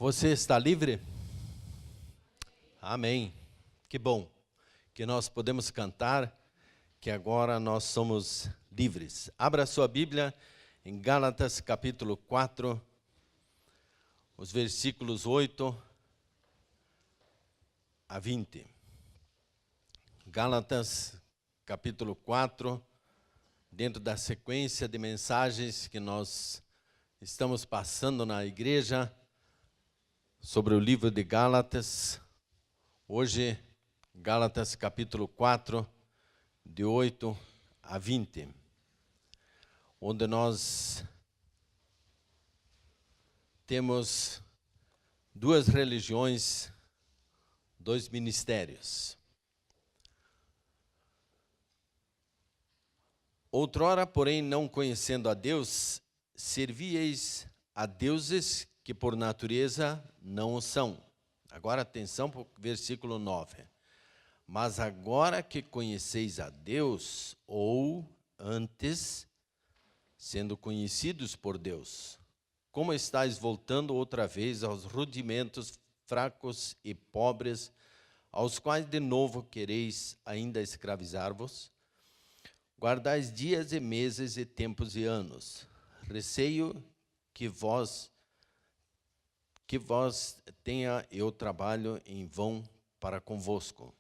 Você está livre? Amém. Que bom que nós podemos cantar que agora nós somos livres. Abra sua Bíblia em Gálatas capítulo 4, os versículos 8 a 20. Gálatas capítulo 4, dentro da sequência de mensagens que nós estamos passando na igreja sobre o livro de Gálatas. Hoje, Gálatas capítulo 4, de 8 a 20, onde nós temos duas religiões, dois ministérios. Outrora, porém, não conhecendo a Deus, servíeis a deuses que por natureza não o são. Agora atenção para o versículo 9. Mas agora que conheceis a Deus, ou antes, sendo conhecidos por Deus, como estáis voltando outra vez aos rudimentos fracos e pobres, aos quais de novo quereis ainda escravizar-vos? Guardais dias e meses e tempos e anos. Receio que vós tenha eu trabalho em vão para convosco.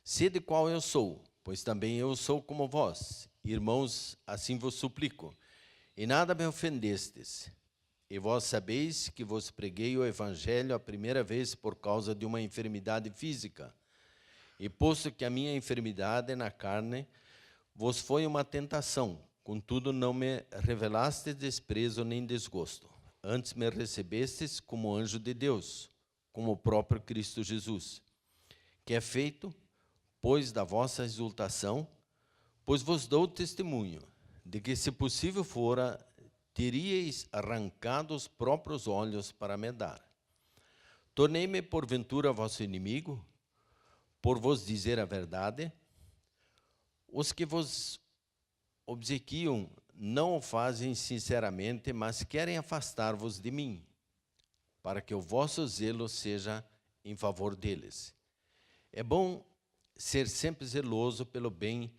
Sede qual eu sou, pois também eu sou como vós. Irmãos, assim vos suplico. E nada me ofendestes. E vós sabeis que vos preguei o Evangelho a primeira vez por causa de uma enfermidade física. E posto que a minha enfermidade na carne vos foi uma tentação, contudo não me revelastes desprezo nem desgosto. Antes me recebestes como anjo de Deus, como o próprio Cristo Jesus, que é feito, pois, da vossa exultação, pois vos dou testemunho, de que, se possível fora, teríeis arrancado os próprios olhos para me dar. Tornei-me, porventura, vosso inimigo, por vos dizer a verdade? Os que vos obsequiam não o fazem sinceramente, mas querem afastar-vos de mim, para que o vosso zelo seja em favor deles. É bom ser sempre zeloso pelo bem,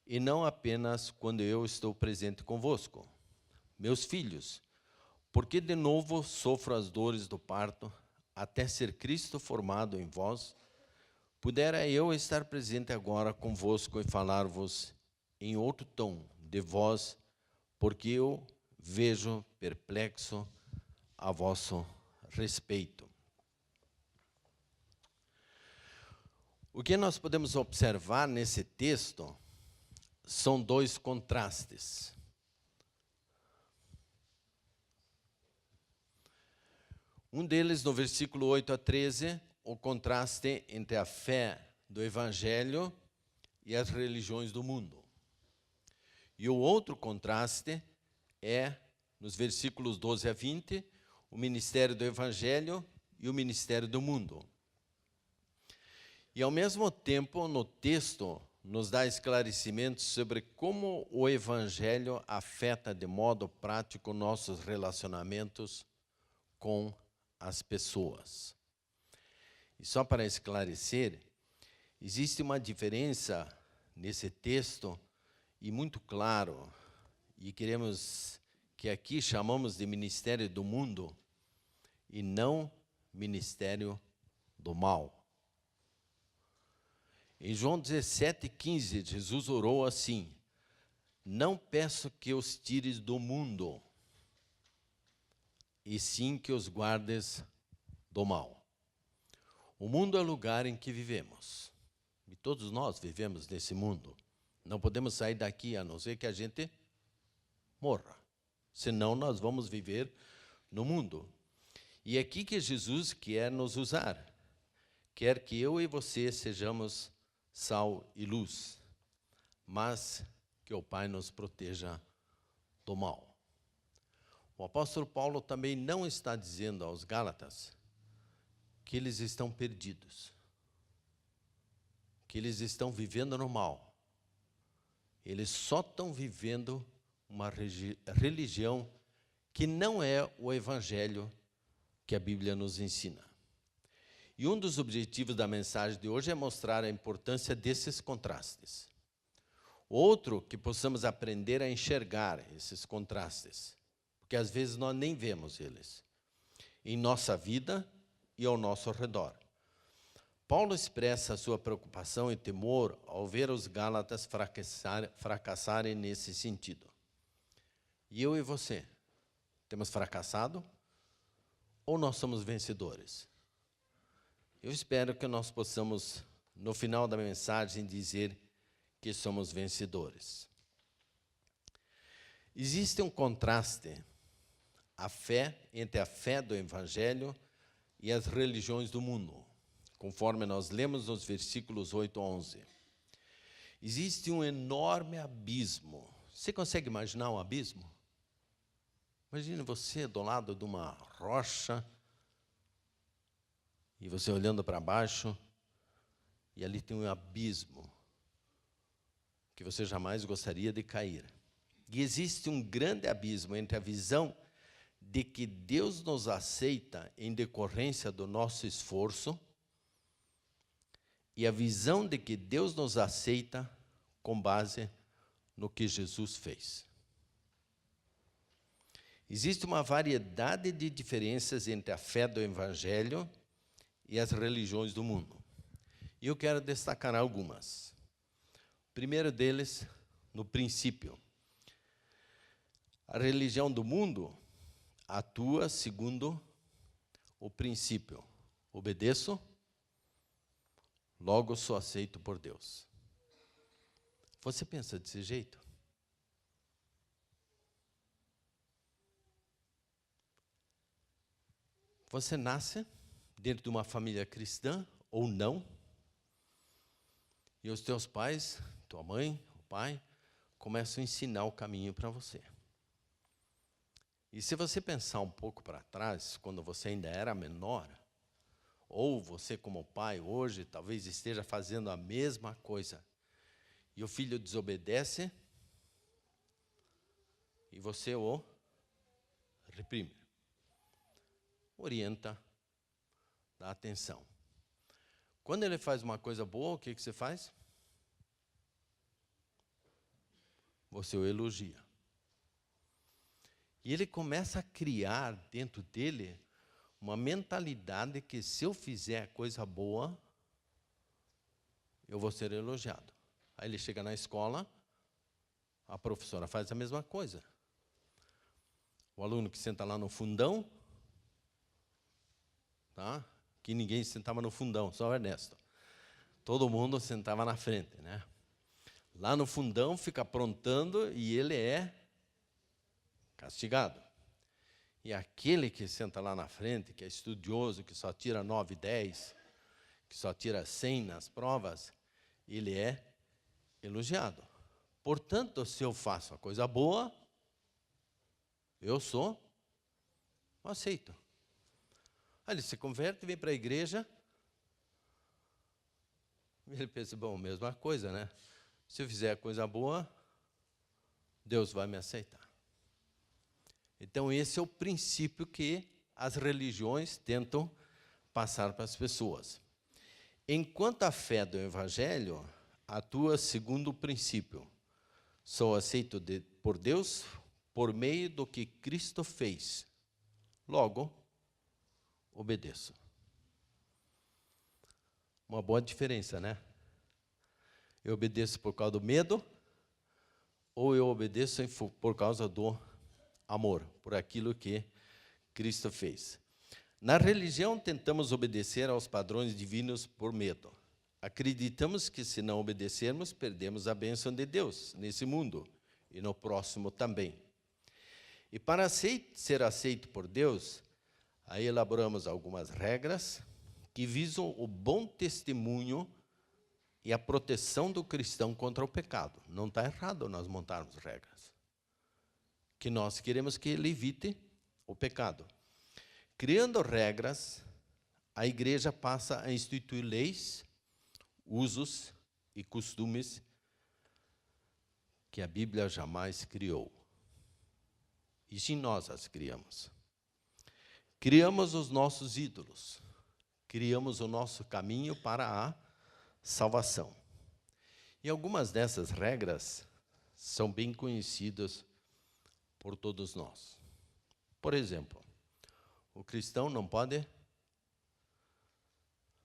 e não apenas quando eu estou presente convosco. Meus filhos, porque de novo sofro as dores do parto, até ser Cristo formado em vós, pudera eu estar presente agora convosco e falar-vos em outro tom de vós, porque eu vejo perplexo a vosso respeito. O que nós podemos observar nesse texto são dois contrastes. Um deles, no versículo 8 a 13, o contraste entre a fé do Evangelho e as religiões do mundo. E o outro contraste é, nos versículos 12 a 20, o ministério do Evangelho e o ministério do mundo. E, ao mesmo tempo, no texto, nos dá esclarecimentos sobre como o Evangelho afeta de modo prático nossos relacionamentos com as pessoas. E só para esclarecer, existe uma diferença nesse texto, e muito claro, e queremos que aqui chamamos de ministério do mundo e não ministério do mal. Em João 17:15, Jesus orou assim: não peço que os tires do mundo, e sim que os guardes do mal. O mundo é o lugar em que vivemos, e todos nós vivemos nesse mundo. Não podemos sair daqui a não ser que a gente morra, senão nós vamos viver no mundo. E é aqui que Jesus quer nos usar, quer que eu e você sejamos sal e luz, mas que o Pai nos proteja do mal. O apóstolo Paulo também não está dizendo aos Gálatas que eles estão perdidos, que eles estão vivendo no mal. Eles só estão vivendo uma religião que não é o Evangelho que a Bíblia nos ensina. E um dos objetivos da mensagem de hoje é mostrar a importância desses contrastes. Outro, que possamos aprender a enxergar esses contrastes, porque às vezes nós nem vemos eles, em nossa vida e ao nosso redor. Paulo expressa a sua preocupação e temor ao ver os Gálatas fracassarem nesse sentido. E eu e você, temos fracassado ou nós somos vencedores? Eu espero que nós possamos, no final da mensagem, dizer que somos vencedores. Existe um contraste entre a fé do Evangelho e as religiões do mundo, conforme nós lemos nos versículos 8 a 11. Existe um enorme abismo. Você consegue imaginar um abismo? Imagine você do lado de uma rocha e você olhando para baixo e ali tem um abismo que você jamais gostaria de cair. E existe um grande abismo entre a visão de que Deus nos aceita em decorrência do nosso esforço e a visão de que Deus nos aceita com base no que Jesus fez. Existe uma variedade de diferenças entre a fé do Evangelho e as religiões do mundo. E eu quero destacar algumas. O primeiro deles, no princípio. A religião do mundo atua segundo o princípio. Obedeço, logo sou aceito por Deus. Você pensa desse jeito? Você nasce dentro de uma família cristã ou não, e os teus pais, tua mãe, o pai, começam a ensinar o caminho para você. E se você pensar um pouco para trás, quando você ainda era menor, ou você como pai hoje talvez esteja fazendo a mesma coisa, e o filho desobedece, e você o reprime, orienta, dá atenção. Quando ele faz uma coisa boa, o que você faz? Você o elogia. E ele começa a criar dentro dele uma mentalidade que se eu fizer coisa boa, eu vou ser elogiado. Aí ele chega na escola, a professora faz a mesma coisa. O aluno que senta lá no fundão, tá? Que ninguém sentava no fundão, só o Ernesto. Todo mundo sentava na frente, né? Lá no fundão fica aprontando e ele é castigado. E aquele que senta lá na frente, que é estudioso, que só tira 9, 10, que só tira 100 nas provas, ele é elogiado. Portanto, se eu faço a coisa boa, eu sou aceito. Aí ele se converte, vem para a igreja, e ele pensa, bom, mesma coisa, né? Se eu fizer a coisa boa, Deus vai me aceitar. Então, esse é o princípio que as religiões tentam passar para as pessoas. Enquanto a fé do Evangelho atua segundo o princípio, sou aceito por Deus por meio do que Cristo fez. Logo, obedeço. Uma boa diferença, né? Eu obedeço por causa do medo, ou eu obedeço por causa do amor, por aquilo que Cristo fez. Na religião, tentamos obedecer aos padrões divinos por medo. Acreditamos que, se não obedecermos, perdemos a bênção de Deus nesse mundo e no próximo também. E para ser aceito por Deus, aí elaboramos algumas regras que visam o bom testemunho e a proteção do cristão contra o pecado. Não está errado nós montarmos regras. Que nós queremos que ele evite o pecado. Criando regras, a igreja passa a instituir leis, usos e costumes que a Bíblia jamais criou. E sim, nós as criamos. Criamos os nossos ídolos. Criamos o nosso caminho para a salvação. E algumas dessas regras são bem conhecidas por todos nós. Por exemplo, o cristão não pode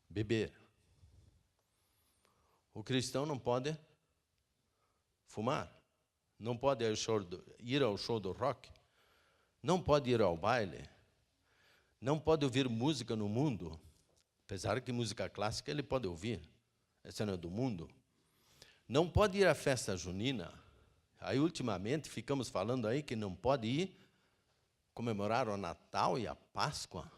beber. O cristão não pode fumar. Não pode ir ao show do rock. Não pode ir ao baile. Não pode ouvir música no mundo. Apesar que música clássica ele pode ouvir. Essa não é do mundo. Não pode ir à festa junina. Aí, ultimamente, ficamos falando aí que não pode ir comemorar o Natal e a Páscoa,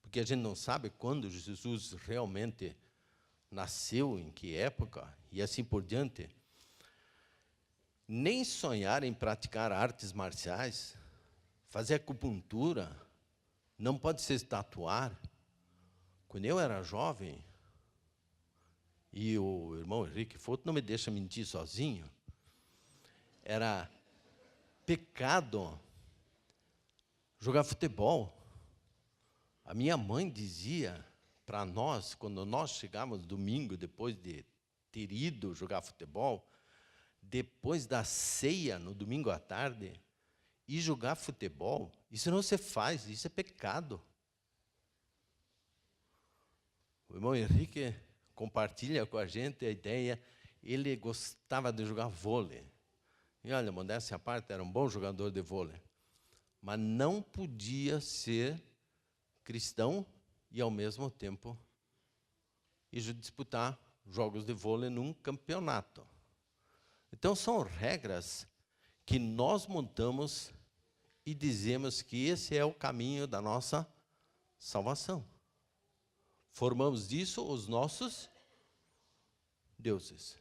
porque a gente não sabe quando Jesus realmente nasceu, em que época, e assim por diante. Nem sonhar em praticar artes marciais, fazer acupuntura, não pode se tatuar. Quando eu era jovem, e o irmão Henrique Foto não me deixa mentir sozinho, era pecado jogar futebol. A minha mãe dizia para nós, quando nós chegávamos domingo, depois de ter ido jogar futebol, depois da ceia, no domingo à tarde, ir jogar futebol, isso não se faz, isso é pecado. O irmão Henrique compartilha com a gente a ideia, ele gostava de jogar vôlei. E olha, modéstia à parte, era um bom jogador de vôlei. Mas não podia ser cristão e, ao mesmo tempo, ir disputar jogos de vôlei num campeonato. Então, são regras que nós montamos e dizemos que esse é o caminho da nossa salvação. Formamos disso os nossos deuses.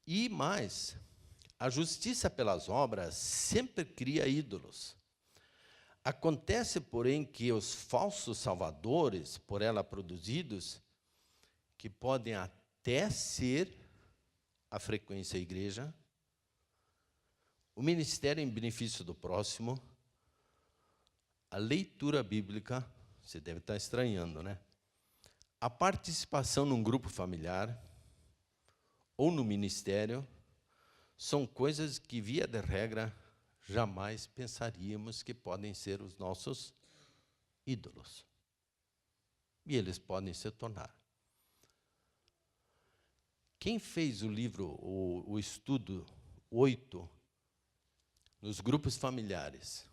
E mais, a justiça pelas obras sempre cria ídolos. Acontece, porém, que os falsos salvadores, por ela produzidos, que podem até ser a frequência à igreja, o ministério em benefício do próximo, a leitura bíblica, você deve estar estranhando, né? A participação num grupo familiar ou no ministério são coisas que, via de regra, jamais pensaríamos que podem ser os nossos ídolos. E eles podem se tornar. Quem fez o livro, o estudo 8, nos grupos familiares,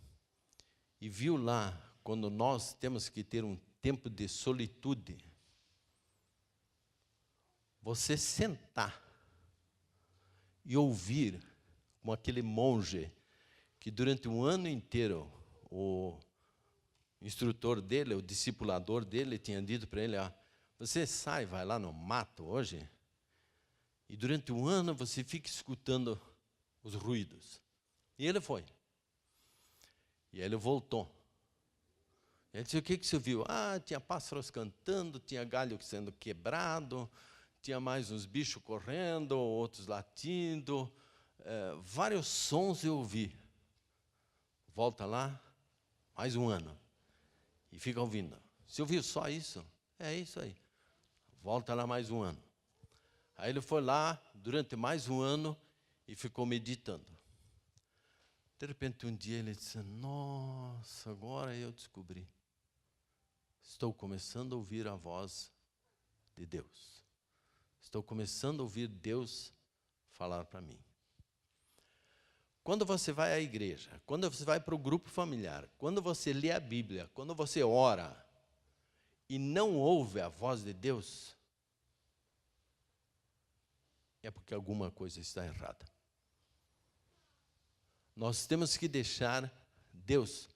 e viu lá, quando nós temos que ter um tempo de solitude, você sentar e ouvir, como aquele monge, que durante um ano inteiro, o instrutor dele, o discipulador dele, tinha dito para ele, você sai, vai lá no mato hoje, e durante um ano você fica escutando os ruídos. E ele foi. E aí ele voltou. Ele disse, o que você viu? Tinha pássaros cantando, tinha galho sendo quebrado, tinha mais uns bichos correndo, outros latindo, vários sons eu ouvi. Volta lá, mais um ano, e fica ouvindo. Você ouviu só isso? É isso aí. Volta lá mais um ano. Aí ele foi lá, durante mais um ano, e ficou meditando. De repente, um dia, ele disse, nossa, agora eu descobri. Estou começando a ouvir a voz de Deus. Estou começando a ouvir Deus falar para mim. Quando você vai à igreja, quando você vai para o grupo familiar, quando você lê a Bíblia, quando você ora e não ouve a voz de Deus, é porque alguma coisa está errada. Nós temos que deixar Deus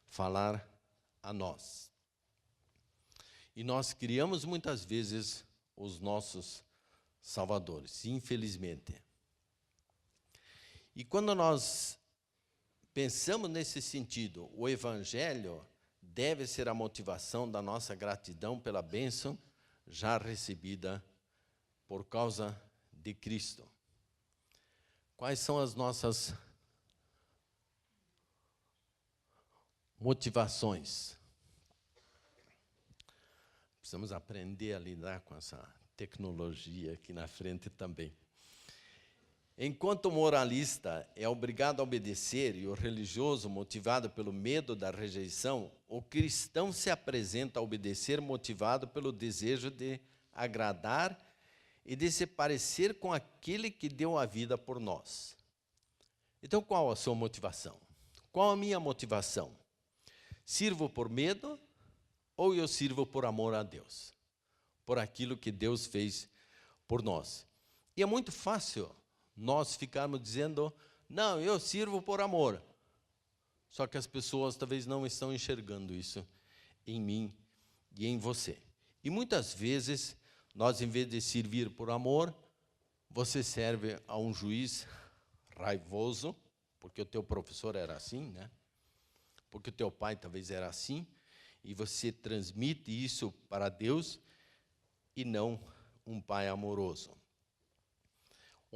falar a nós. E nós criamos muitas vezes os nossos salvadores, infelizmente. E quando nós pensamos nesse sentido, o Evangelho deve ser a motivação da nossa gratidão pela bênção já recebida por causa de Cristo. Quais são as nossas Motivações. Precisamos aprender a lidar com essa tecnologia aqui na frente também. Enquanto o moralista é obrigado a obedecer e o religioso motivado pelo medo da rejeição, o cristão se apresenta a obedecer motivado pelo desejo de agradar e de se parecer com aquele que deu a vida por nós. Então, qual a sua motivação? Qual a minha motivação? Sirvo por medo ou eu sirvo por amor a Deus? Por aquilo que Deus fez por nós. E é muito fácil nós ficarmos dizendo, não, eu sirvo por amor. Só que as pessoas talvez não estão enxergando isso em mim e em você. E muitas vezes, nós, em vez de servir por amor, você serve a um juiz raivoso, porque o teu professor era assim, né? Porque o teu pai talvez era assim, e você transmite isso para Deus e não um pai amoroso.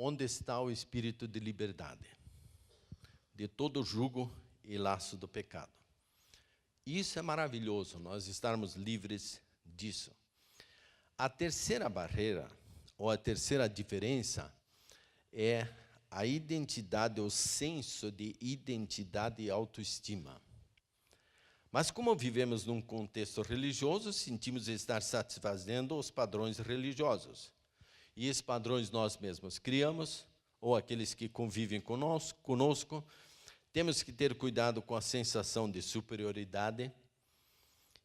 Onde está o espírito de liberdade? De todo jugo e laço do pecado. Isso é maravilhoso, nós estarmos livres disso. A terceira barreira, ou a terceira diferença, é a identidade, o senso de identidade e autoestima. Mas como vivemos num contexto religioso, sentimos estar satisfazendo os padrões religiosos. E esses padrões nós mesmos criamos, ou aqueles que convivem conosco. Temos que ter cuidado com a sensação de superioridade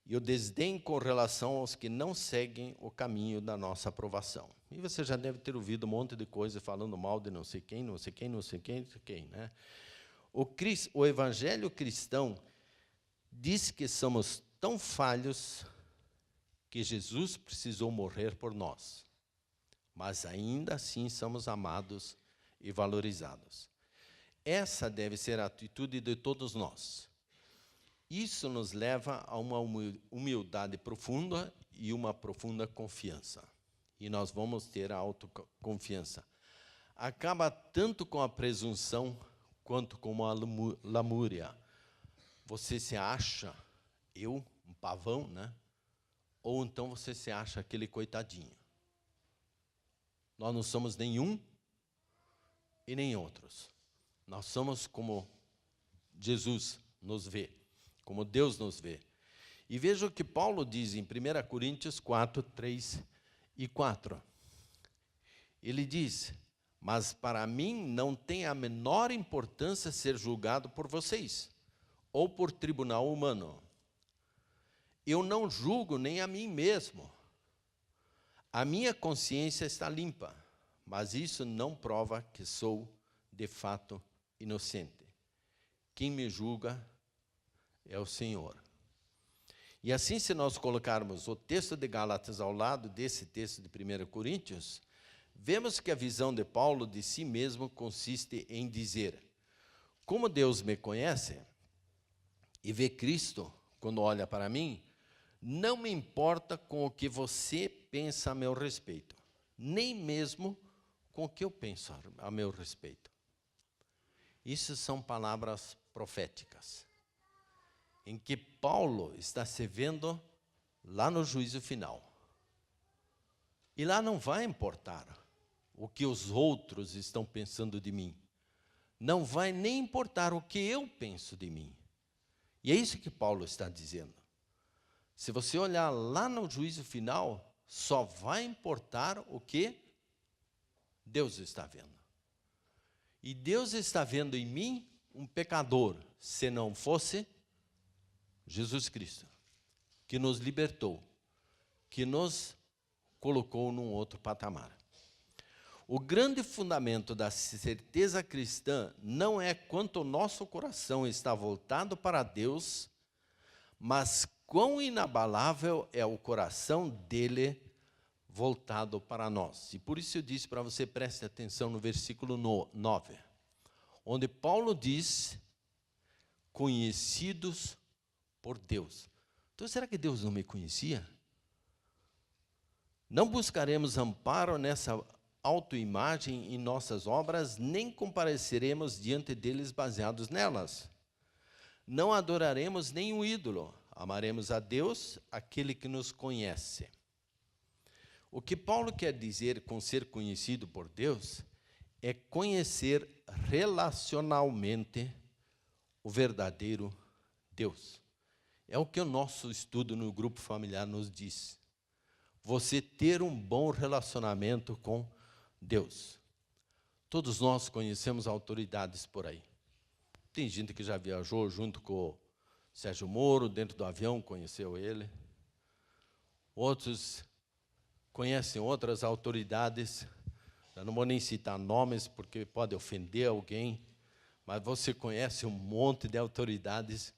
e o desdém com relação aos que não seguem o caminho da nossa aprovação. E você já deve ter ouvido um monte de coisa falando mal de não sei quem, não sei quem, não sei quem, não sei quem, né? O evangelho cristão diz que somos tão falhos que Jesus precisou morrer por nós. Mas ainda assim somos amados e valorizados. Essa deve ser a atitude de todos nós. Isso nos leva a uma humildade profunda e uma profunda confiança. E nós vamos ter a autoconfiança. Acaba tanto com a presunção quanto com a lamúria. Você se acha, um pavão, né? Ou então você se acha aquele coitadinho. Nós não somos nenhum e nem outros. Nós somos como Jesus nos vê, como Deus nos vê. E veja o que Paulo diz em 1 Coríntios 4, 3 e 4. Ele diz, mas para mim não tem a menor importância ser julgado por vocês, ou por tribunal humano. Eu não julgo nem a mim mesmo. A minha consciência está limpa, mas isso não prova que sou, de fato, inocente. Quem me julga é o Senhor. E assim, se nós colocarmos o texto de Gálatas ao lado desse texto de 1 Coríntios, vemos que a visão de Paulo de si mesmo consiste em dizer, como Deus me conhece e vê Cristo quando olha para mim, não me importa com o que você pensa a meu respeito, nem mesmo com o que eu penso a meu respeito. Isso são palavras proféticas, em que Paulo está se vendo lá no juízo final. E lá não vai importar o que os outros estão pensando de mim. Não vai nem importar o que eu penso de mim. E é isso que Paulo está dizendo. Se você olhar lá no juízo final, só vai importar o que Deus está vendo. E Deus está vendo em mim um pecador, se não fosse Jesus Cristo, que nos libertou, que nos colocou num outro patamar. O grande fundamento da certeza cristã não é quanto o nosso coração está voltado para Deus, mas quão inabalável é o coração dele voltado para nós. E por isso eu disse para você, preste atenção no versículo 9, onde Paulo diz, conhecidos por Deus. Então, será que Deus não me conhecia? Não buscaremos amparo nessa autoimagem em nossas obras, nem compareceremos diante deles baseados nelas. Não adoraremos nenhum ídolo, amaremos a Deus, aquele que nos conhece. O que Paulo quer dizer com ser conhecido por Deus é conhecer relacionalmente o verdadeiro Deus. É o que o nosso estudo no grupo familiar nos diz. Você ter um bom relacionamento com Deus. Todos nós conhecemos autoridades por aí. Tem gente que já viajou junto com o Sérgio Moro, dentro do avião, conheceu ele. Outros conhecem outras autoridades. Eu não vou nem citar nomes, porque pode ofender alguém, mas você conhece um monte de autoridades,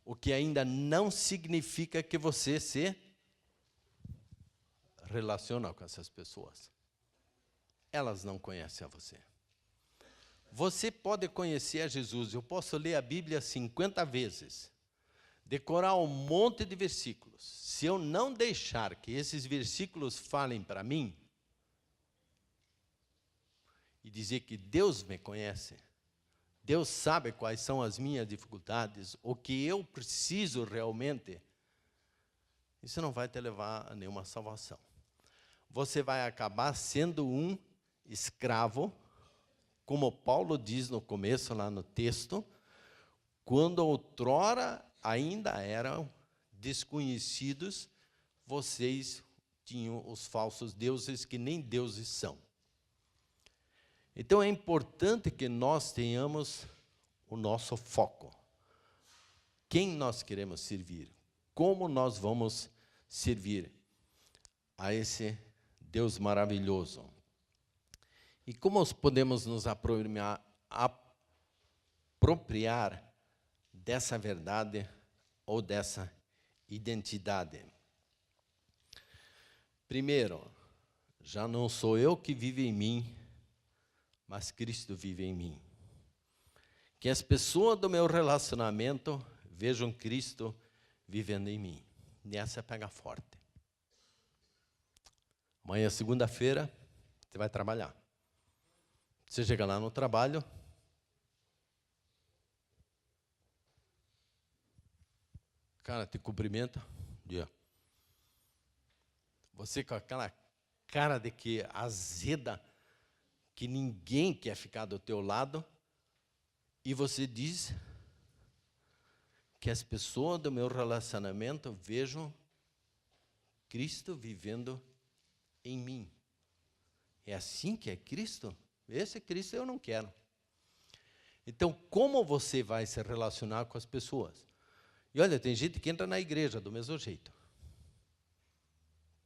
o que ainda não significa que você se relaciona com essas pessoas. Elas não conhecem a você. Você pode conhecer a Jesus. Eu posso ler a Bíblia 50 vezes, decorar um monte de versículos. Se eu não deixar que esses versículos falem para mim, e dizer que Deus me conhece, Deus sabe quais são as minhas dificuldades, o que eu preciso realmente, isso não vai te levar a nenhuma salvação. Você vai acabar sendo um escravo, como Paulo diz no começo, lá no texto, quando outrora ainda eram desconhecidos, vocês tinham os falsos deuses que nem deuses são. Então, é importante que nós tenhamos o nosso foco. Quem nós queremos servir? Como nós vamos servir a esse Deus maravilhoso? E como podemos nos apropriar dessa verdade ou dessa identidade? Primeiro, já não sou eu que vivo em mim, mas Cristo vive em mim. Que as pessoas do meu relacionamento vejam Cristo vivendo em mim. Nessa pega forte. Amanhã, segunda-feira, você vai trabalhar. Você chega lá no trabalho, o cara te cumprimenta, você com aquela cara de que azeda, que ninguém quer ficar do teu lado, e você diz que as pessoas do meu relacionamento vejam Cristo vivendo em mim. É assim que é Cristo? Esse Cristo eu não quero. Então, como você vai se relacionar com as pessoas? E olha, tem gente que entra na igreja do mesmo jeito.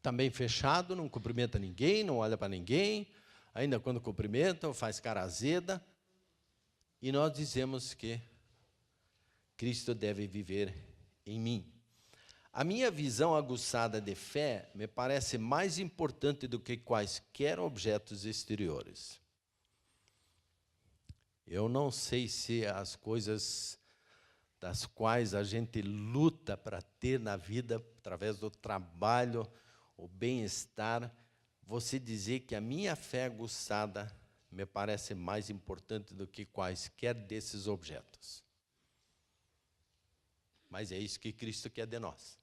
Também fechado, não cumprimenta ninguém, não olha para ninguém, ainda quando cumprimentam, faz cara azeda. E nós dizemos que Cristo deve viver em mim. A minha visão aguçada de fé me parece mais importante do que quaisquer objetos exteriores. Eu não sei se as coisas das quais a gente luta para ter na vida, através do trabalho, o bem-estar, você dizer que a minha fé aguçada me parece mais importante do que quaisquer desses objetos. Mas é isso que Cristo quer de nós.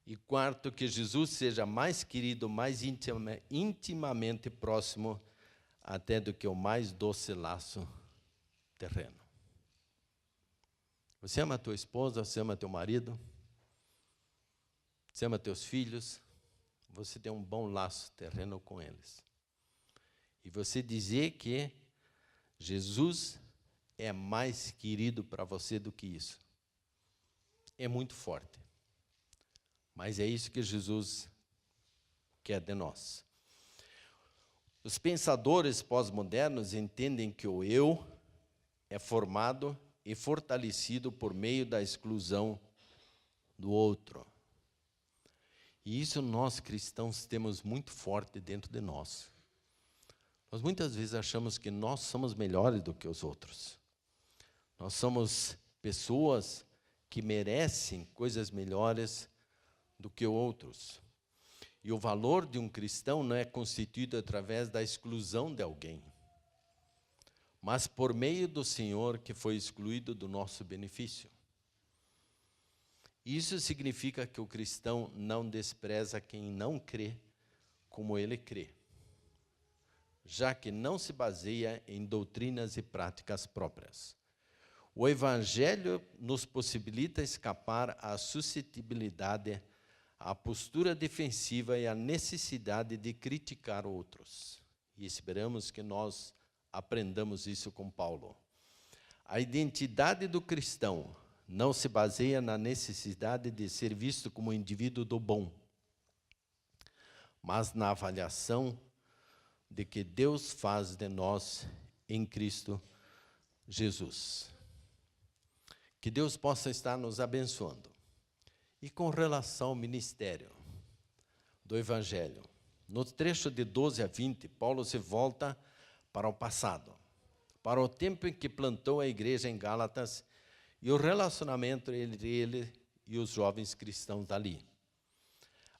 E quarto, que Jesus seja mais querido, mais intimamente próximo, até do que o mais doce laço terreno. Você ama a tua esposa, você ama teu marido, você ama teus filhos, você tem um bom laço terreno com eles. E você dizer que Jesus é mais querido para você do que isso, é muito forte. Mas é isso que Jesus quer de nós. Os pensadores pós-modernos entendem que o eu é formado e fortalecido por meio da exclusão do outro. E isso nós cristãos temos muito forte dentro de nós. Nós muitas vezes achamos que nós somos melhores do que os outros. Nós somos pessoas que merecem coisas melhores do que outros. E o valor de um cristão não é constituído através da exclusão de alguém. mas por meio do Senhor que foi excluído do nosso benefício. Isso significa que o cristão não despreza quem não crê como ele crê, já que não se baseia em doutrinas e práticas próprias. O Evangelho nos possibilita escapar à suscetibilidade, à postura defensiva e à necessidade de criticar outros. E esperamos que nós aprendamos isso com Paulo. A identidade do cristão não se baseia na necessidade de ser visto como um indivíduo do bom, mas na avaliação de que Deus faz de nós em Cristo Jesus. Que Deus possa estar nos abençoando. E com relação ao ministério do Evangelho, no trecho de 12 a 20, Paulo se volta para o passado, para o tempo em que plantou a igreja em Gálatas e o relacionamento entre ele e os jovens cristãos dali.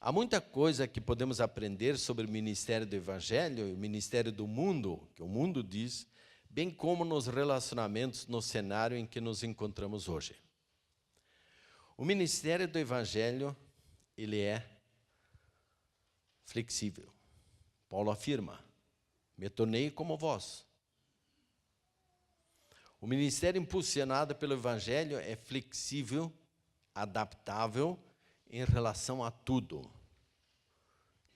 Há muita coisa que podemos aprender sobre o ministério do Evangelho e o ministério do mundo, que o mundo diz, bem como nos relacionamentos no cenário em que nos encontramos hoje. O ministério do Evangelho, ele é flexível. Paulo afirma, me tornei como vós. O ministério impulsionado pelo Evangelho é flexível, adaptável em relação a tudo,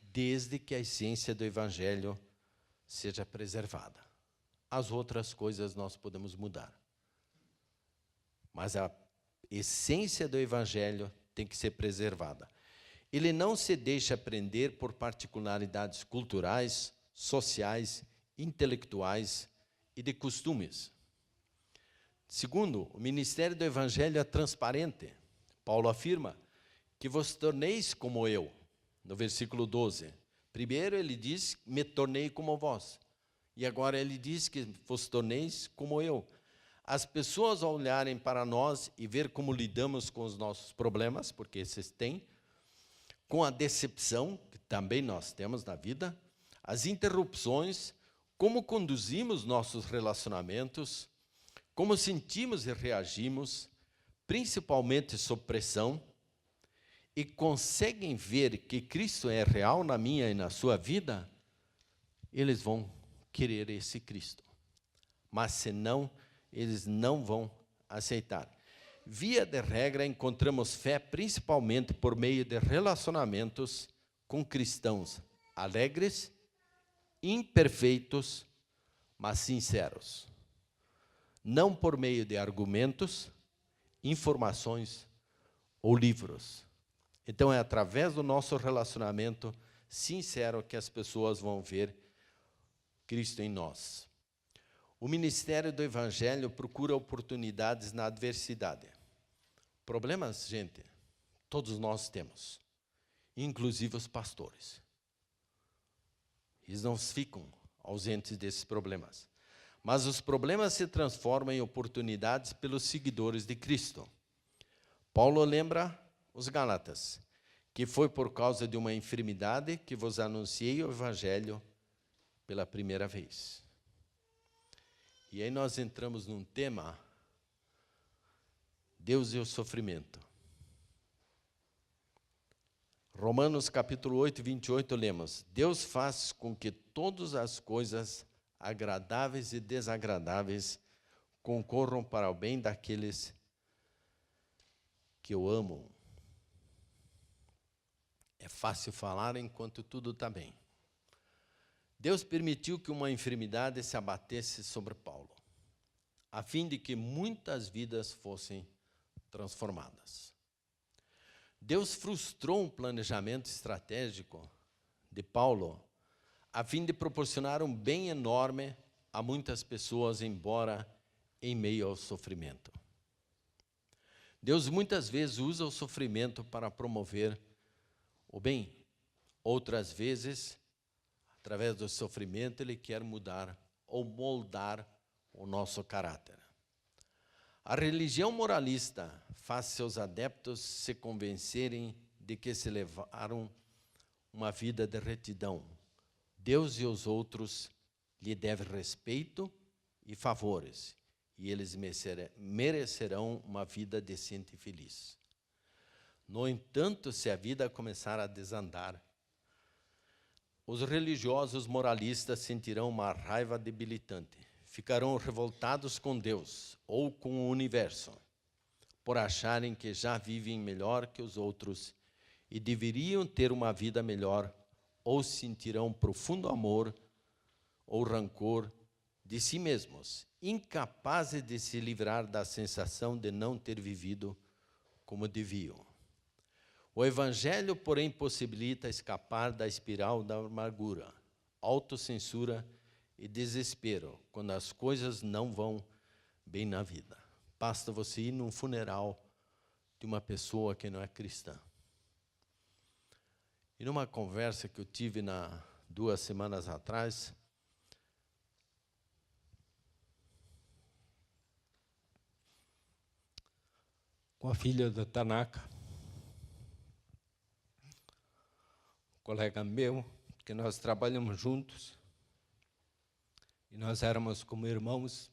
desde que a essência do Evangelho seja preservada. As outras coisas nós podemos mudar. Mas a essência do Evangelho tem que ser preservada. Ele não se deixa prender por particularidades culturais, sociais, intelectuais e de costumes. Segundo, o ministério do Evangelho é transparente. Paulo afirma que vos torneis como eu, no versículo 12. Primeiro ele diz, me tornei como vós. E agora ele diz que vos torneis como eu. As pessoas ao olharem para nós e ver como lidamos com os nossos problemas, porque esses têm, com a decepção, que também nós temos na vida, as interrupções, como conduzimos nossos relacionamentos, como sentimos e reagimos, principalmente sob pressão, e conseguem ver que Cristo é real na minha e na sua vida, eles vão querer esse Cristo. Mas senão, eles não vão aceitar. Via de regra, encontramos fé principalmente por meio de relacionamentos com cristãos alegres, imperfeitos, mas sinceros. Não por meio de argumentos, informações ou livros. Então, é através do nosso relacionamento sincero que as pessoas vão ver Cristo em nós. O ministério do Evangelho procura oportunidades na adversidade. Problemas, gente, todos nós temos, inclusive os pastores. Eles não ficam ausentes desses problemas. Mas os problemas se transformam em oportunidades pelos seguidores de Cristo. Paulo lembra os Gálatas, que foi por causa de uma enfermidade que vos anunciei o Evangelho pela primeira vez. E aí nós entramos num tema, Deus e o sofrimento. Romanos capítulo 8, 28, lemos, Deus faz com que todas as coisas agradáveis e desagradáveis concorram para o bem daqueles que o amam. É fácil falar enquanto tudo está bem. Deus permitiu que uma enfermidade se abatesse sobre Paulo, a fim de que muitas vidas fossem transformadas. Deus frustrou um planejamento estratégico de Paulo, a fim de proporcionar um bem enorme a muitas pessoas, embora em meio ao sofrimento. Deus muitas vezes usa o sofrimento para promover o bem. Outras vezes, através do sofrimento, Ele quer mudar ou moldar o nosso caráter. A religião moralista faz seus adeptos se convencerem de que se levaram uma vida de retidão. Deus e os outros lhe devem respeito e favores, e eles merecerão uma vida decente e feliz. No entanto, se a vida começar a desandar, os religiosos moralistas sentirão uma raiva debilitante, ficarão revoltados com Deus ou com o universo, por acharem que já vivem melhor que os outros e deveriam ter uma vida melhor, ou sentirão profundo amor ou rancor de si mesmos, incapazes de se livrar da sensação de não ter vivido como deviam. O Evangelho, porém, possibilita escapar da espiral da amargura, autocensura e desespero, quando as coisas não vão bem na vida. Basta você ir num funeral de uma pessoa que não é cristã. E numa conversa que eu tive 2 semanas atrás, com a filha da Tanaka, colega meu, que nós trabalhamos juntos, e nós éramos como irmãos.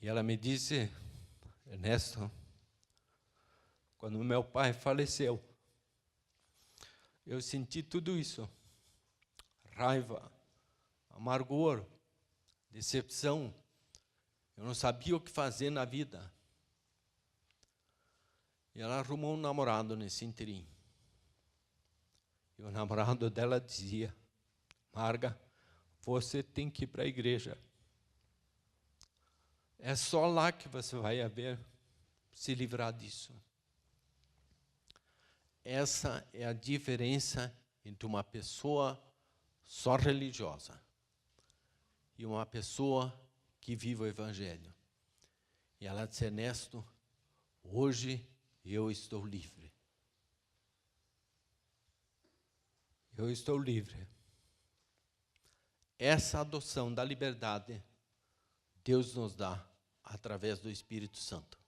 E ela me disse: Ernesto, quando meu pai faleceu, eu senti tudo isso, raiva, amargor, decepção. Eu não sabia o que fazer na vida. E ela arrumou um namorado nesse interim. E o namorado dela dizia: Marga, você tem que ir para a igreja. É só lá que você vai se livrar disso. Essa é a diferença entre uma pessoa só religiosa e uma pessoa que vive o Evangelho. E ela disse: Ernesto, hoje eu estou livre. Eu estou livre. Essa adoção da liberdade, Deus nos dá através do Espírito Santo.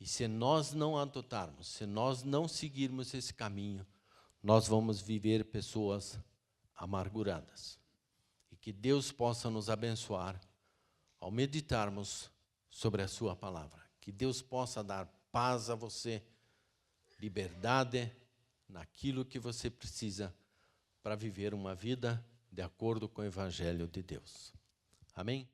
E se nós não adotarmos, se nós não seguirmos esse caminho, nós vamos viver pessoas amarguradas. E que Deus possa nos abençoar ao meditarmos sobre a sua palavra. Que Deus possa dar paz a você, liberdade naquilo que você precisa para viver uma vida de acordo com o Evangelho de Deus. Amém?